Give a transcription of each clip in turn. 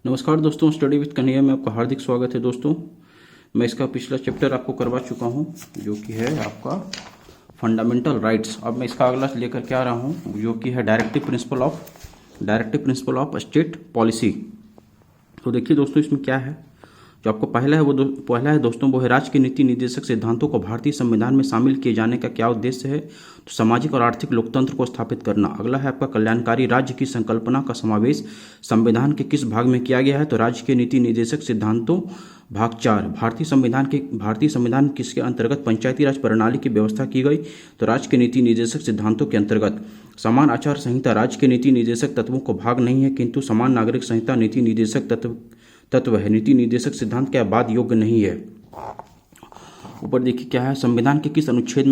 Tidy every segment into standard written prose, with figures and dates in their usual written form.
नमस्कार दोस्तों, study with Kanhaiya में आपका हार्दिक स्वागत है। दोस्तों, मैं इसका पिछला चैप्टर आपको करवा चुका हूं, जो कि है आपका फंडामेंटल राइट्स। अब मैं इसका अगला लेकर के आ रहा हूं, जो कि है directive principle of state policy. तो देखिए दोस्तों, इसमें क्या है, जो आपको पहला है दोस्तों, वो है राज्य के नीति निर्देशक सिद्धांतों को भारतीय संविधान में शामिल किए जाने का क्या उद्देश्य है। तो सामाजिक और आर्थिक लोकतंत्र को स्थापित करना। अगला है आपका कल्याणकारी राज्य की संकल्पना का समावेश संविधान के किस भाग में किया गया है। तो राज्य के नीति निर्देशक सिद्धांतों भाग 4। भारतीय संविधान किसके अंतर्गत पंचायती राज प्रणाली की व्यवस्था की गई। तो राज्य के नीति निर्देशक सिद्धांतों के अंतर्गत समान आचार संहिता राज्य के नीति निर्देशक तत्वों को भाग नहीं है, किंतु समान नागरिक संहिता नीति निर्देशक तत्व है। नीति निर्देशक सिद्धांत के बाद योग्य नहीं है। ऊपर देखिए क्या है, संविधान के किस अनुच्छेद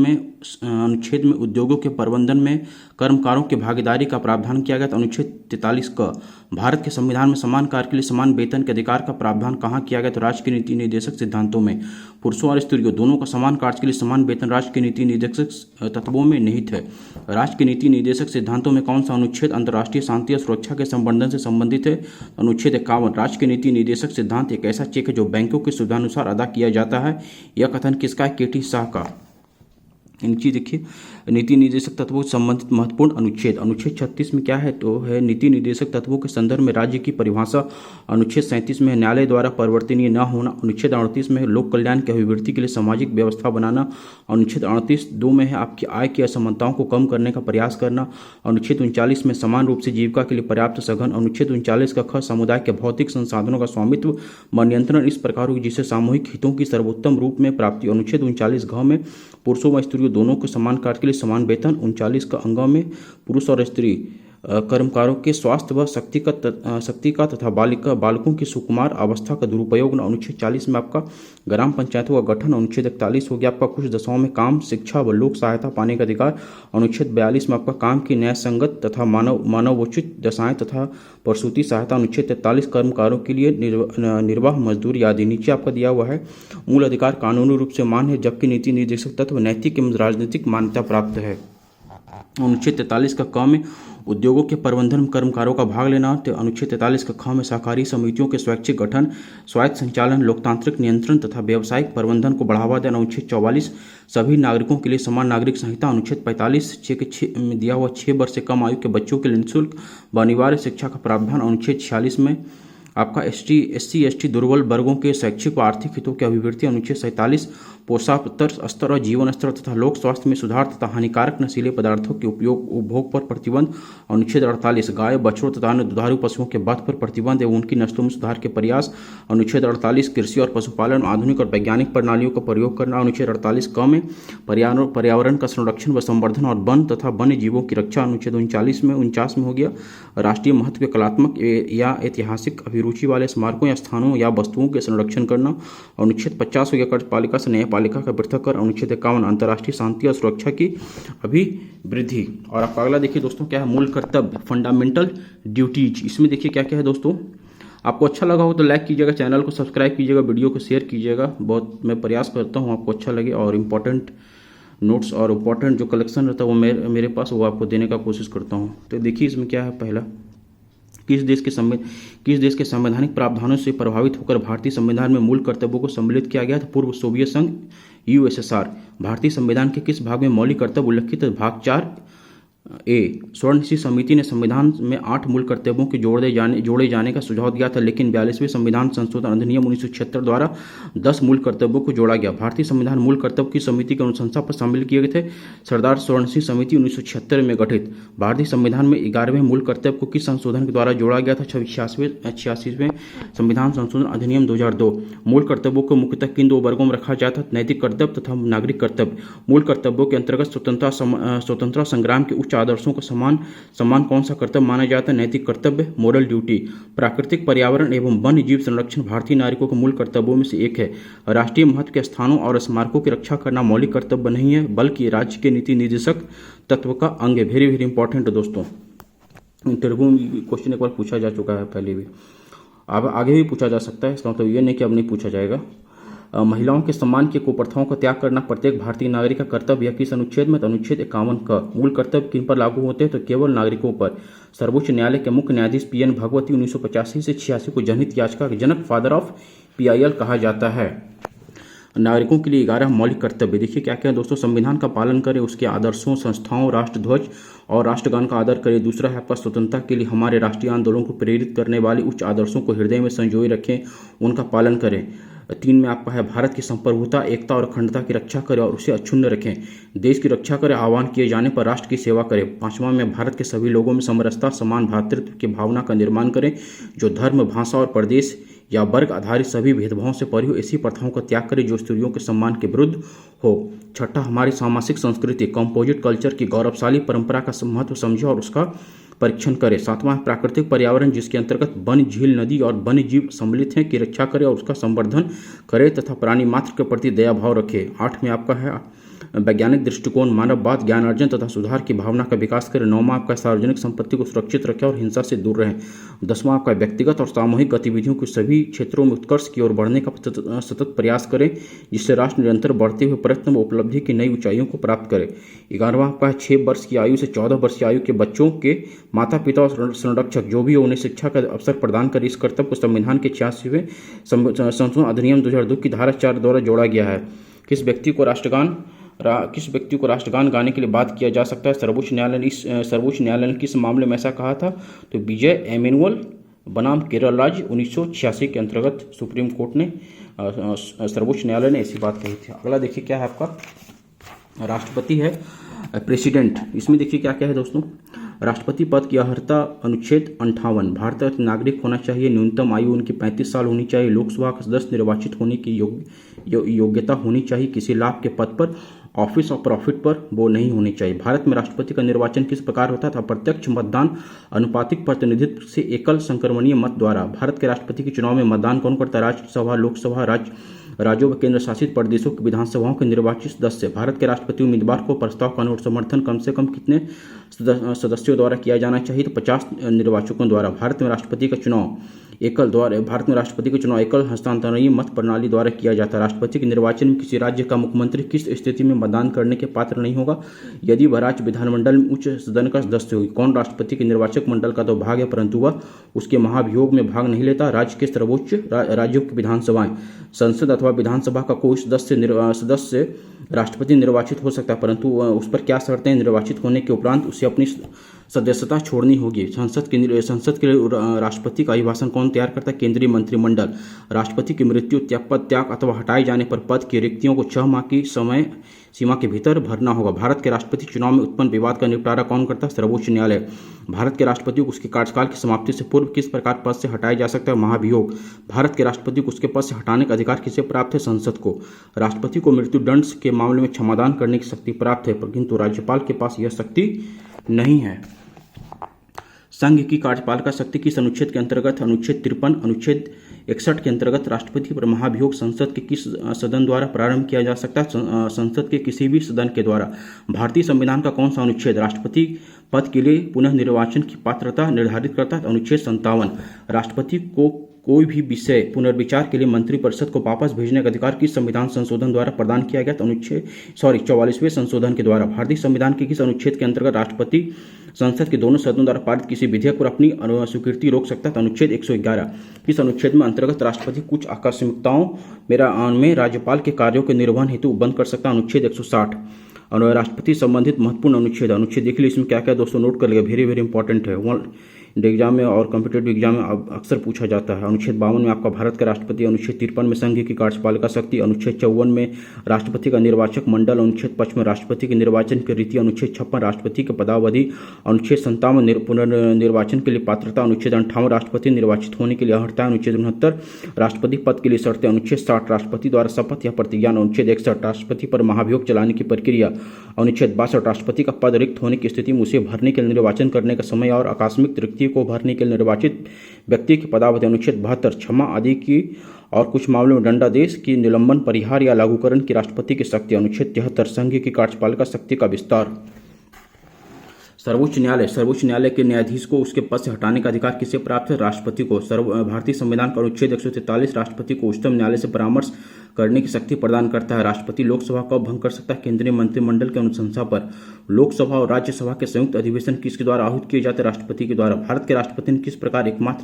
में उद्योगों के प्रबंधन में कर्मकारों की भागीदारी का प्रावधान किया गया। तो अनुच्छेद 43 का। भारत के संविधान में समान कार्य के लिए समान वेतन के अधिकार का प्रावधान कहाँ किया गया। तो राज्य के नीति निर्देशक सिद्धांतों में। पुरुषों और स्त्रियों दोनों का समान कार्य के लिए समान वेतन राज्य के नीति निर्देशक तत्वों में निहित है। राज्य के नीति निर्देशक सिद्धांतों में कौन सा अनुच्छेद अंतर्राष्ट्रीय शांति और सुरक्षा के संवर्धन से संबंधित है। अनुच्छेद 51। राज्य के नीति निर्देशक सिद्धांत एक ऐसा चेक है जो बैंकों की सुविधानुसार अदा किया जाता है। यह कथन किसका है? केटी शाह का। नीचे देखिए, नीति निर्देशक तत्वों से संबंधित महत्वपूर्ण अनुच्छेद 36 में क्या है, तो है नीति निर्देशक तत्वों के संदर्भ में राज्य की परिभाषा। अनुच्छेद 37 में न्यायालय द्वारा परिवर्तनीय न होना। अनुच्छेद 38 में लोक कल्याण की अभिवृद्धि के लिए सामाजिक व्यवस्था बनाना। अनुच्छेद 38(2) में है आपकी आय की असमानताओं को कम करने का प्रयास करना। अनुच्छेद 39 में समान रूप से जीविका के लिए पर्याप्त सघन। अनुच्छेद 39 का ख समुदाय के भौतिक संसाधनों का स्वामित्व व नियंत्रण इस प्रकार हो जिससे सामूहिक हितों की सर्वोत्तम रूप में प्राप्ति। अनुच्छेद 39 घ में पुरुषों व स्त्रियों दोनों के समान कार्य के लिए समान वेतन। 39 का अंग में पुरुष और स्त्री कर्मकारों के स्वास्थ्य व शक्ति का तथा बालकों की सुकुमार अवस्था का दुरुपयोग। अनुच्छेद 40 में आपका ग्राम पंचायतों का गठन। अनुच्छेद 41 हो गया आपका कुछ दशाओं में काम, शिक्षा व लोक सहायता पाने का अधिकार। अनुच्छेद 42 में आपका काम की न्याय संगत तथा मानवोचित दशाएं तथा प्रसूति सहायता। अनुच्छेद 43 कर्मकारों के लिए निर्वाह मजदूरी आदि। नीचे आपका दिया हुआ है मूल अधिकार कानूनी रूप से मान्य है, जबकि नीति निर्देशक तत्व नैतिक एवं राजनीतिक मान्यता प्राप्त है। अनुच्छेद 43 का क में उद्योगों के प्रबंधन में कर्मकारों का भाग लेना। तो अनुच्छेद 43 का ख में सहकारी समितियों के स्वैच्छिक गठन, स्वायत्त संचालन, लोकतांत्रिक नियंत्रण तथा व्यावसायिक प्रबंधन को बढ़ावा देना। अनुच्छेद 44 सभी नागरिकों के लिए समान नागरिक संहिता। अनुच्छेद 45 में दिया हुआ 6 वर्ष से कम आयु के बच्चों के लिए निःशुल्क व अनिवार्य शिक्षा का प्रावधान। अनुच्छेद 46 में आपका SC/ST दुर्बल वर्गों के शैक्षिक व आर्थिक हितों की अभिवृद्धि। अनुच्छेद 47 पोषक स्तर और जीवन स्तर तथा लोक स्वास्थ्य में सुधार तथा हानिकारक नशीले पदार्थों के उपभोग पर प्रतिबंध। अनुच्छेद 48 गाय बछड़ों तथा अन्य दुधारू पशुओं के वध पर प्रतिबंध एवं उनकी नस्लों में सुधार के प्रयास। अनुच्छेद 48 कृषि और पशुपालन आधुनिक और वैज्ञानिक प्रणालियों का प्रयोग करना। अनुच्छेद 48 क में पर्यावरण का संरक्षण व संवर्धन और वन तथा वन्य जीवों की रक्षा। अनुच्छेद 49 में हो गया राष्ट्रीय महत्व के कलात्मक या ऐतिहासिक अभिरुचि वाले स्मारकों या स्थानों या वस्तुओं के संरक्षण करना। अनुच्छेद 50 हो गया कार्यपालिका से न्यायपालिका का पृथक्करण। अनुच्छेद 51 अंतर्राष्ट्रीय शांति और सुरक्षा की अभिवृद्धि। और आपका अगला देखिए दोस्तों क्या है, मूल कर्तव्य फंडामेंटल ड्यूटीज। इसमें देखिए क्या क्या है दोस्तों। आपको अच्छा लगा हो तो लाइक कीजिएगा, चैनल को सब्सक्राइब कीजिएगा, वीडियो को शेयर कीजिएगा। बहुत मैं प्रयास करता हूँ आपको अच्छा लगे, और इम्पोर्टेंट नोट्स और इम्पोर्टेंट जो कलेक्शन रहता है वो मेरे पास वो आपको देने का कोशिश करता हूँ। तो देखिए इसमें क्या है, पहला किस देश के संवैधानिक प्रावधानों से प्रभावित होकर भारतीय संविधान में मूल कर्तव्यों को सम्मिलित किया गया था। पूर्व सोवियत संघ USSR। भारतीय संविधान के किस भाग में मौलिक कर्तव्य उल्लिखित है। भाग 4 A। स्वर्ण समिति ने संविधान में 8 मूल कर्तव्यों के जोड़े जाने का सुझाव दिया था, लेकिन 42वें संविधान संशोधन अधिनियम 1976 द्वारा 10 मूल कर्तव्यों को जोड़ा गया। भारतीय संविधान मूल कर्तव्य की समिति की अनुशंसा पर शामिल किए गए थे। सरदार स्वर्ण समिति 1976 में गठित। भारतीय संविधान में 11वें मूल कर्तव्य को किस संशोधन के द्वारा जोड़ा गया था। 86वें संविधान संशोधन अधिनियम 2002। मूल कर्तव्यों को मुख्यतः किन 2 वर्गों में रखा जाता है, नैतिक कर्तव्य तथा नागरिक कर्तव्य। मूल कर्तव्यों के अंतर्गत स्वतंत्रता संग्राम के उच्च आदर्शों का सम्मान कौन सा कर्तव्य माना जाता है, नैतिक कर्तव्य, मोरल ड्यूटी। प्राकृतिक पर्यावरण एवं वन्य जीव संरक्षण भारतीय नागरिकों के मूल कर्तव्यों में से एक है। राष्ट्रीय महत्व के स्थानों और स्मारकों की रक्षा करना मौलिक कर्तव्य नहीं है, बल्कि राज्य के नीति निर्देशक तत्व का अंग है। वेरी वेरी इंपॉर्टेंट है दोस्तों। इंटरव्यू में क्वेश्चन एक बार पूछा जा चुका है पहले भी, अब आगे भी पूछा जा सकता है, इसका मतलब ये नहीं कि अब नहीं पूछा जाएगा। महिलाओं के सम्मान की कुप्रथाओं का त्याग करना प्रत्येक भारतीय नागरिक का कर्तव्य है। किस अनुच्छेद में? तो अनुच्छेद 51 का। मूल कर्तव्य किन पर लागू होते हैं? तो केवल नागरिकों पर। सर्वोच्च न्यायालय के मुख्य न्यायाधीश PN भगवती 1985 से 86 को जनहित याचिका के जनक, फादर ऑफ PIL कहा जाता है। नागरिकों के लिए 11 मौलिक कर्तव्य। देखिए क्या क्या है दोस्तों। संविधान का पालन करें, उसके आदर्शों, संस्थाओं, राष्ट्रध्वज और राष्ट्रगान का आदर करें। दूसरा है आपका स्वतंत्रता के लिए हमारे राष्ट्रीय आंदोलनों को प्रेरित करने वाले उच्च आदर्शों को हृदय में संजोए रखें, उनका पालन करें। 3 में आपका है भारत की संप्रभुता, एकता और अखंडता की रक्षा करें और उसे अक्षुण्ण रखें। देश की रक्षा करें, आह्वान किए जाने पर राष्ट्र की सेवा करें। 5वां में भारत के सभी लोगों में समरसता, समान भ्रातृत्व की भावना का निर्माण करें, जो धर्म, भाषा और प्रदेश या वर्ग आधारित सभी भेदभावों से परी हो। ऐसी प्रथाओं का त्याग करें जो स्त्रियों के सम्मान के विरुद्ध हो। 6, हमारी सामाजिक संस्कृति, कंपोजिट कल्चर की गौरवशाली परंपरा का महत्व समझे और उसका परीक्षण करें। 7वां प्राकृतिक पर्यावरण, जिसके अंतर्गत वन, झील, नदी और वन्य जीव सम्मिलित हैं, की रक्षा करें और उसका संवर्धन करें तथा प्राणी मात्र के प्रति दया भाव रखें। 8 में आपका है वैज्ञानिक दृष्टिकोण, मानववाद, ज्ञानार्जन तथा सुधार की भावना का विकास करें। 9वां आपका सार्वजनिक संपत्ति को सुरक्षित रखें और हिंसा से दूर रहें। 10वां आपका व्यक्तिगत और सामूहिक गतिविधियों के सभी क्षेत्रों में उत्कर्ष की ओर बढ़ने का सतत प्रयास करें, जिससे राष्ट्र निरंतर बढ़ते हुए प्रयत्न व उपलब्धि की नई ऊंचाइयों को प्राप्त करे। 11वां आपका है 6 वर्ष की आयु से 14 वर्ष की आयु के बच्चों के माता पिता और संरक्षक जो भी उन्हें शिक्षा का अवसर प्रदान करे। इस कर्तव्य को संविधान के 86वें संशोधन अधिनियम 2002 की धारा 4 द्वारा जोड़ा गया है। किस व्यक्ति को राष्ट्रगान गाने के लिए बाध्य किया जा सकता है? सर्वोच्च न्यायालय ने किस मामले में ऐसा कहा था? तो विजय एमेनुअल बनाम केरल राज्य 1986 के अंतर्गत सुप्रीम कोर्ट ने सर्वोच्च न्यायालय ने ऐसी बात कही थी। अगला देखिए क्या है आपका राष्ट्रपति है प्रेसिडेंट। इसमें देखिए क्या क्या है दोस्तों। राष्ट्रपति पद की अर्हता अनुच्छेद 58, भारत का नागरिक होना चाहिए, न्यूनतम आयु उनकी 35 साल होनी चाहिए, लोकसभा का सदस्य निर्वाचित होने की योग्यता होनी चाहिए, किसी लाभ के पद पर, ऑफिस और प्रॉफिट पर वो नहीं होनी चाहिए। भारत में राष्ट्रपति का निर्वाचन किस प्रकार होता था? प्रत्यक्ष मतदान, अनुपातिक प्रतिनिधित्व से एकल संक्रमणीय मत द्वारा। भारत के राष्ट्रपति के चुनाव में मतदान कौन करता है? राज्यसभा, लोकसभा, राज्यों व केंद्र शासित प्रदेशों की विधानसभाओं के निर्वाचित सदस्य। भारत के राष्ट्रपति उम्मीदवार को प्रस्ताव का अनुरोध समर्थन कम से कम कितने सदस्यों द्वारा किया जाना चाहिए? तो 50 निर्वाचकों द्वारा। भारत में राष्ट्रपति का चुनाव एकल हस्तांतरणीय मत प्रणाली द्वारा किया जाता है। राष्ट्रपति के निर्वाचन में किसी राज्य का मुख्यमंत्री किस स्थिति में मतदान करने के पात्र नहीं होगा? यदि वह राज्य विधानमंडल में उच्च सदन का सदस्य होगी। कौन राष्ट्रपति के निर्वाचक मंडल का तो भाग है, परंतु वह उसके महाभियोग में भाग नहीं लेता? राज्य के सर्वोच्च राज्यों की विधानसभाएं। संसद अथवा विधानसभा का कोई सदस्य राष्ट्रपति निर्वाचित हो सकता है, परंतु उस पर क्या शर्तें? निर्वाचित होने के उपरांत उसे अपनी सदस्यता छोड़नी होगी। संसद के लिए राष्ट्रपति का अभिभाषण कौन तैयार करता है? केंद्रीय मंत्रिमंडल। राष्ट्रपति की मृत्यु, त्याग अथवा हटाए जाने पर पद की रिक्तियों को 6 माह की समय सीमा के भीतर भरना होगा। भारत के राष्ट्रपति चुनाव में उत्पन्न विवाद का निपटारा कौन करता है? सर्वोच्च न्यायालय। भारत के राष्ट्रपति को उसके कार्यकाल की समाप्ति से पूर्व किस प्रकार पद से हटाया जा सकता है? महाभियोग। भारत के राष्ट्रपति को उसके पद से हटाने का अधिकार किसे प्राप्त है? संसद को। राष्ट्रपति को मृत्युदंड के मामले में क्षमादान करने की शक्ति प्राप्त है, किंतु राज्यपाल के पास यह शक्ति नहीं है। संघ की कार्यपालिका शक्ति किस अनुच्छेद के अंतर्गत? अनुच्छेद 53। अनुच्छेद 61 के अंतर्गत राष्ट्रपति पर महाभियोग संसद के किस सदन द्वारा प्रारंभ किया जा सकता है? संसद के किसी भी सदन के द्वारा। भारतीय संविधान का कौन सा अनुच्छेद राष्ट्रपति पद के लिए पुनः निर्वाचन की पात्रता निर्धारित करता है? अनुच्छेद 57। राष्ट्रपति को कोई भी विषय पुनर्विचार के लिए मंत्रिपरिषद को वापस भेजने का अधिकार किस संविधान संशोधन द्वारा प्रदान किया गया? 44वें संशोधन के द्वारा। भारतीय संविधान के किस अनुच्छेद के अंतर्गत राष्ट्रपति संसद के दोनों सदनों द्वारा पारित किसी विधेयक पर अपनी स्वीकृति रोक सकता है? अनुच्छेद 111। किस अनुच्छेद में अंतर्गत राष्ट्रपति कुछ आकस्मिकताओं में राज्यपाल के कार्यों के निर्वहन हेतु बंद कर सकता है? अनुच्छेद 160। और राष्ट्रपति संबंधित महत्वपूर्ण अनुच्छेद देख लीजिए। इसमें क्या क्या दोस्तों नोट कर लिया, वेरी इंपॉर्टेंट है। एग्जाम में और कॉम्पिटेटिव एग्जाम में अक्सर पूछा जाता है। अनुच्छेद 52 में आपका भारत का राष्ट्रपति। अनुच्छेद 53 में संघ की कार्यपालिका शक्ति। अनुच्छेद 54 में राष्ट्रपति का निर्वाचक मंडल। अनुच्छेद 55 राष्ट्रपति के निर्वाचन की रीति। अनुच्छेद 56 राष्ट्रपति के पदावधि। अनुच्छेद 57 पुनर्निर्वाचन के लिए पात्रता। अनुच्छेद 58 राष्ट्रपति निर्वाचित होने के लिए अर्हता। अनुच्छेद 69 राष्ट्रपति पद के लिए शर्तें। अनुच्छेद 60 राष्ट्रपति द्वारा शपथ या प्रतिज्ञा। अनुच्छेद 61 राष्ट्रपति पर महाभियोग चलाने की प्रक्रिया। अनुच्छेद 62 राष्ट्रपति का पद रिक्त होने की स्थिति में उसे भरने के लिए निर्वाचन करने का समय और आकस्मिक रिक्ति को भरने के लिए निर्वाचित व्यक्ति की पदावधि। अनुच्छेद 72 क्षमा आदि की और कुछ मामलों में दंडादेश की निलंबन, परिहार या लागूकरण की राष्ट्रपति की शक्ति। अनुच्छेद 73 संघ की कार्यपालिका शक्ति का विस्तार। सर्वोच्च न्यायालय के न्यायाधीश को उसके पद से हटाने का अधिकार किसे प्राप्त है? राष्ट्रपति को। भारतीय संविधान का अनुच्छेद 143 राष्ट्रपति को उच्चतम न्यायालय से परामर्श करने की शक्ति प्रदान करता है। राष्ट्रपति लोकसभा का भंग कर सकता है। केंद्रीय मंत्रिमंडल के अनुशंसा पर लोकसभा और राज्यसभा के संयुक्त अधिवेशन किसके द्वारा आहूत किए जाते हैं? राष्ट्रपति के द्वारा। भारत के राष्ट्रपति ने किस प्रकार एकमात्र